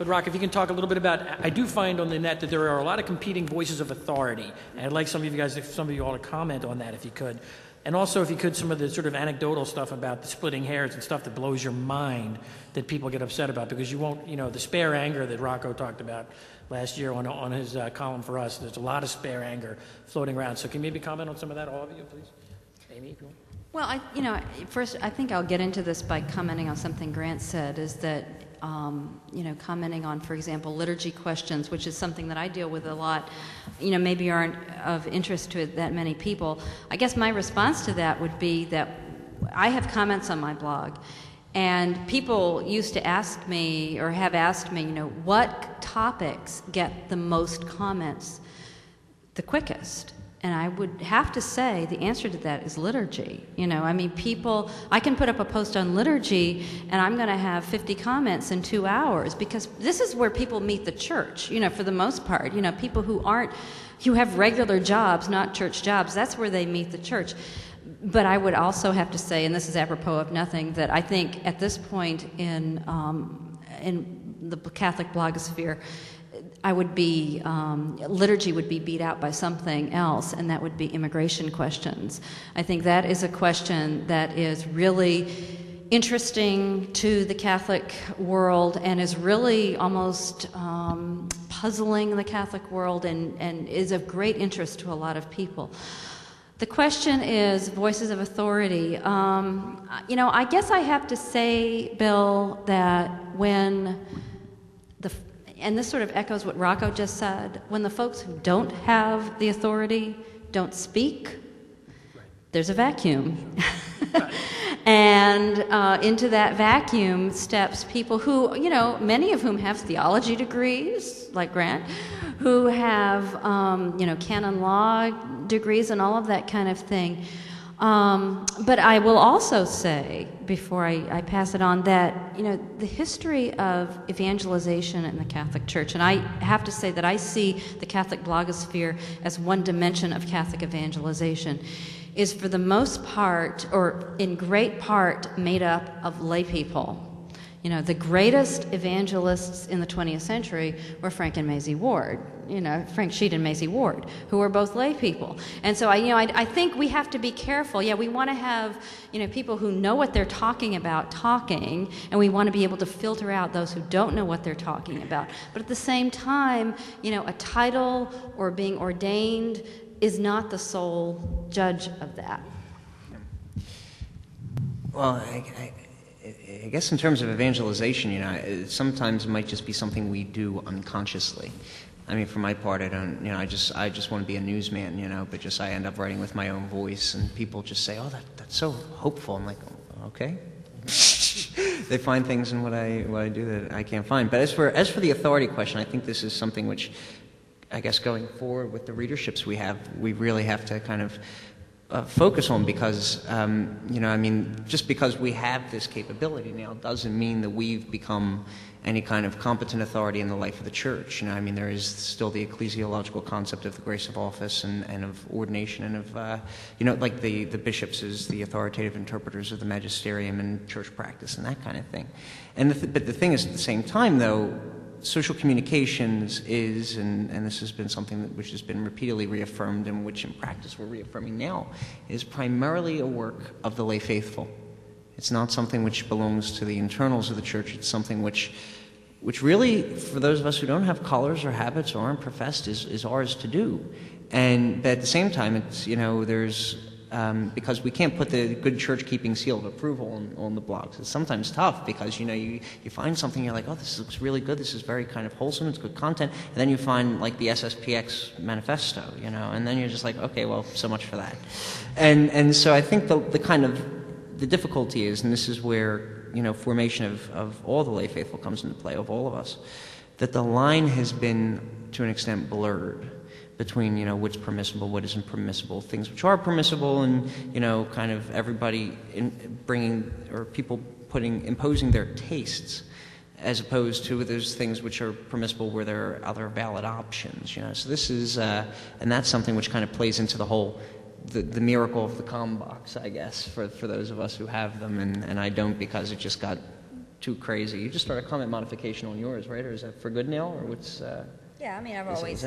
But Rock, if you can talk a little bit about, I do find on the net that there are a lot of competing voices of authority, and I'd like some of you all to comment on that if you could. And also, if you could, some of the sort of anecdotal stuff about the splitting hairs and stuff that blows your mind that people get upset about, because you won't, the spare anger that Rocco talked about last year on his column for us, there's a lot of spare anger floating around. So can you maybe comment on some of that, all of you, please? Amy, if you want. Well, first, I think I'll get into this by commenting on something Grant said, is that, commenting on, for example, liturgy questions, which is something that I deal with a lot, maybe aren't of interest to that many people. I guess my response to that would be that I have comments on my blog, and people used to ask me, or have asked me, what topics get the most comments the quickest? And I would have to say the answer to that is liturgy. People, I can put up a post on liturgy and I'm going to have 50 comments in 2 hours, because this is where people meet the church, for the most part. People who have regular jobs, not church jobs, that's where they meet the church. But I would also have to say, and this is apropos of nothing, that I think at this point in the Catholic blogosphere, liturgy would be beat out by something else, and that would be immigration questions. I think that is a question that is really interesting to the Catholic world and is really almost puzzling the Catholic world and is of great interest to a lot of people. The question is voices of authority. I guess I have to say, Bill, that when and this sort of echoes what Rocco just said, when the folks who don't have the authority don't speak, there's a vacuum. And into that vacuum steps people who, many of whom have theology degrees, like Grant, who have, canon law degrees and all of that kind of thing. But I will also say, before I pass it on, that, the history of evangelization in the Catholic Church, and I have to say that I see the Catholic blogosphere as one dimension of Catholic evangelization, is for the most part, or in great part, made up of lay people. The greatest evangelists in the 20th century were Frank and Maisie Ward, Frank Sheed and Maisie Ward, who were both lay people. And so I think we have to be careful. Yeah, we want to have, people who know what they're talking about talking, and we want to be able to filter out those who don't know what they're talking about. But at the same time, a title or being ordained is not the sole judge of that. Well, I guess in terms of evangelization, sometimes it might just be something we do unconsciously. I mean, for my part, I don't, I just want to be a newsman, but I end up writing with my own voice, and people just say, oh, that's so hopeful. I'm like, okay. They find things in what I do that I can't find. But as for the authority question, I think this is something which, I guess, going forward with the readerships we really have to kind of focus on, because, just because we have this capability now doesn't mean that we've become any kind of competent authority in the life of the church. There is still the ecclesiological concept of the grace of office and of ordination and of, like the bishops as the authoritative interpreters of the magisterium and church practice and that kind of thing. But the thing is, at the same time, though, social communications is, and this has been something which has been repeatedly reaffirmed and which in practice we're reaffirming now, is primarily a work of the lay faithful. It's not something which belongs to the internals of the church. It's something which really, for those of us who don't have collars or habits or aren't professed, is ours to do. But at the same time, it's, there's, because we can't put the good church-keeping seal of approval on the blogs. It's sometimes tough because, you find something, you're like, oh, this looks really good, this is very kind of wholesome, it's good content, and then you find, like, the SSPX manifesto, and then you're just like, okay, well, so much for that. And so I think the difficulty is, and this is where, formation of all the lay faithful comes into play, of all of us, that the line has been, to an extent, blurred between, what's permissible, what isn't permissible, things which are permissible, and, kind of everybody people imposing their tastes, as opposed to those things which are permissible where there are other valid options, So this is, and that's something which kind of plays into the whole, the miracle of the comm box, I guess, for those of us who have them, and I don't, because it just got too crazy. You just start a comment modification on yours, right? Or is that for good, Neil? Or what's... Yeah, I mean, I've always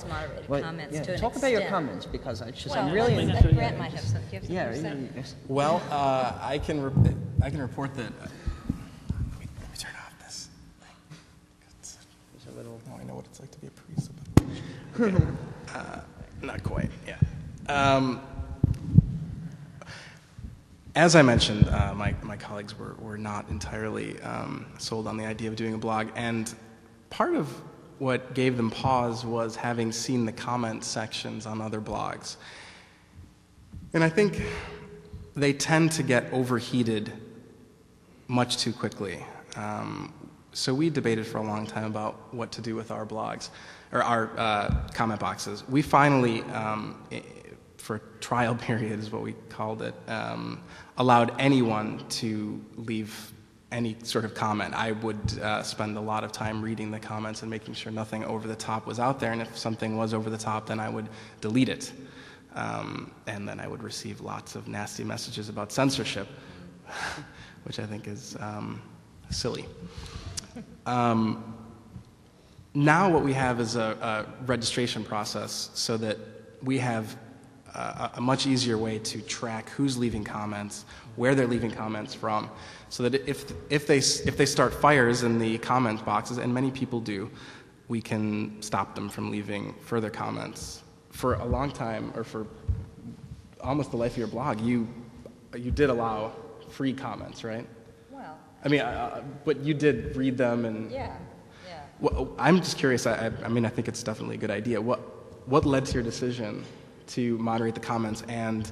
moderated comments to an extent. Talk about your comments, because I'm really... Well, Grant might have some. Do you have something to say? Well, I can report that... Let me turn off this thing. I know what it's like to be a priest. Okay. Not quite, yeah. As I mentioned, my colleagues were not entirely sold on the idea of doing a blog, and part of what gave them pause was having seen the comment sections on other blogs. And I think they tend to get overheated much too quickly. So we debated for a long time about what to do with our blogs, or our comment boxes. We finally, for trial period is what we called it, allowed anyone to leave any sort of comment. I would spend a lot of time reading the comments and making sure nothing over the top was out there, and if something was over the top, then I would delete it. And then I would receive lots of nasty messages about censorship, which I think is silly. Now what we have is a registration process so that we have a much easier way to track who's leaving comments, where they're leaving comments from, so that if they start fires in the comment boxes, and many people do, we can stop them from leaving further comments. For a long time, or for almost the life of your blog, you did allow free comments, right? Well, I mean, but you did read them, and yeah. Well, I'm just curious. I mean, I think it's definitely a good idea. What led to your decision to moderate the comments, and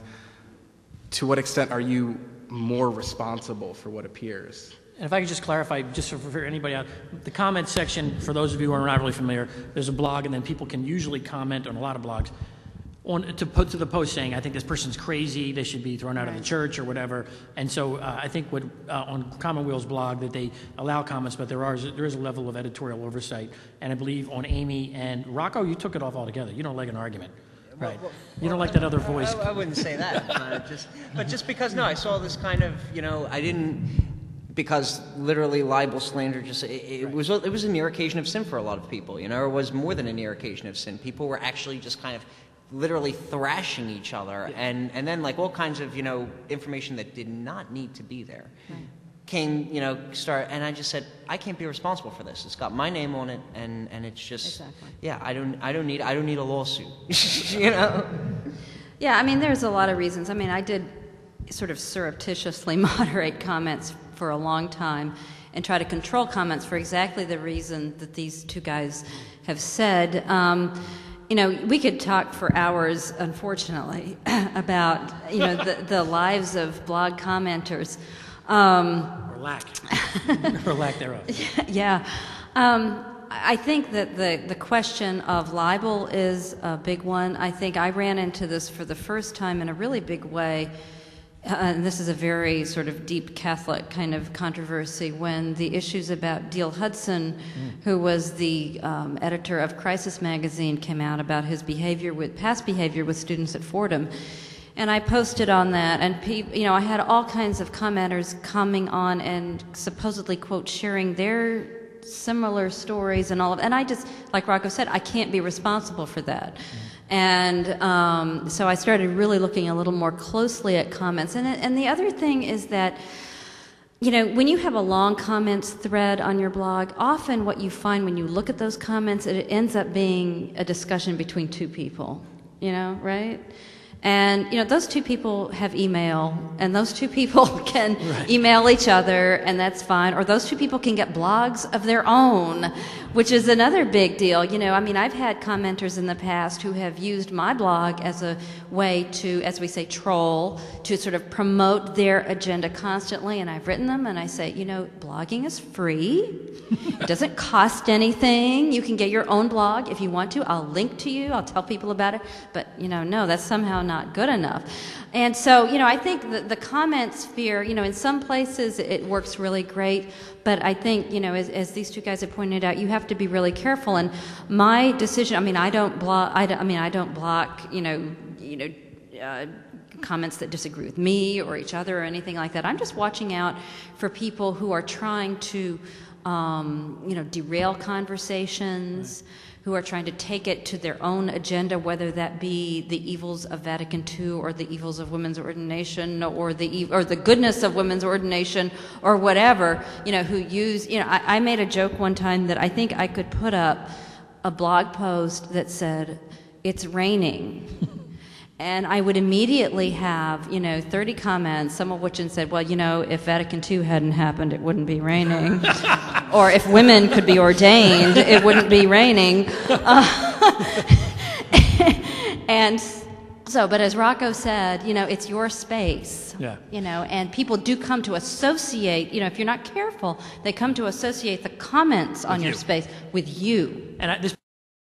to what extent are you more responsible for what appears? And if I could just clarify, just for anybody out, the comment section, for those of you who are not really familiar, there's a blog, and then people can usually comment on a lot of blogs to put to the post saying, I think this person's crazy, they should be thrown out of the church or whatever. And so I think on Commonweal's blog that they allow comments, but there is a level of editorial oversight. And I believe on Amy and Rocco, you took it off altogether. You don't like an argument. Right. You don't like that other voice. I wouldn't say that. But just because, no, I saw this kind of, I didn't, because literally libel slander it was a near occasion of sin for a lot of people, or it was more than a near occasion of sin. People were actually just kind of literally thrashing each other, and then like all kinds of, information that did not need to be there. Right. Came, and I just said, I can't be responsible for this. It's got my name on it, and it's just, exactly. Yeah, I don't need a lawsuit, Yeah, I mean, there's a lot of reasons. I mean, I did sort of surreptitiously moderate comments for a long time and try to control comments for exactly the reason that these two guys have said. We could talk for hours, unfortunately, about, the lives of blog commenters. Or lack. Or lack thereof. Yeah. I think that the question of libel is a big one. I think I ran into this for the first time in a really big way, and this is a very sort of deep Catholic kind of controversy, when the issues about Dale Hudson, who was the editor of Crisis magazine, came out about his past behavior with students at Fordham. And I posted on that, and I had all kinds of commenters coming on and supposedly, quote, sharing their similar stories and all of, and I just, like Rocco said, I can't be responsible for that. And so I started really looking a little more closely at comments. And the other thing is that, when you have a long comments thread on your blog, often what you find when you look at those comments, it ends up being a discussion between two people, right? And, those two people have email, and those two people can email each other, and that's fine. Or those two people can get blogs of their own, which is another big deal. I've had commenters in the past who have used my blog as a way to, as we say, troll, to sort of promote their agenda constantly. And I've written them, and I say, blogging is free. It doesn't cost anything. You can get your own blog if you want to. I'll link to you. I'll tell people about it. But, no, that's somehow not good enough. And so, I think the comment sphere, in some places it works really great, but I think, as these two guys have pointed out, you have to be really careful. And my decision, I don't block, comments that disagree with me or each other or anything like that. I'm just watching out for people who are trying to, derail conversations, who are trying to take it to their own agenda, whether that be the evils of Vatican II or the evils of women's ordination or the goodness of women's ordination or whatever, who use, I made a joke one time that I think I could put up a blog post that said, "It's raining." And I would immediately have, 30 comments, some of which said, well, if Vatican II hadn't happened, it wouldn't be raining. Or if women could be ordained, it wouldn't be raining. And so, but as Rocco said, it's your space. Yeah. And people do come to associate, if you're not careful, they come to associate the comments on your space with you. And this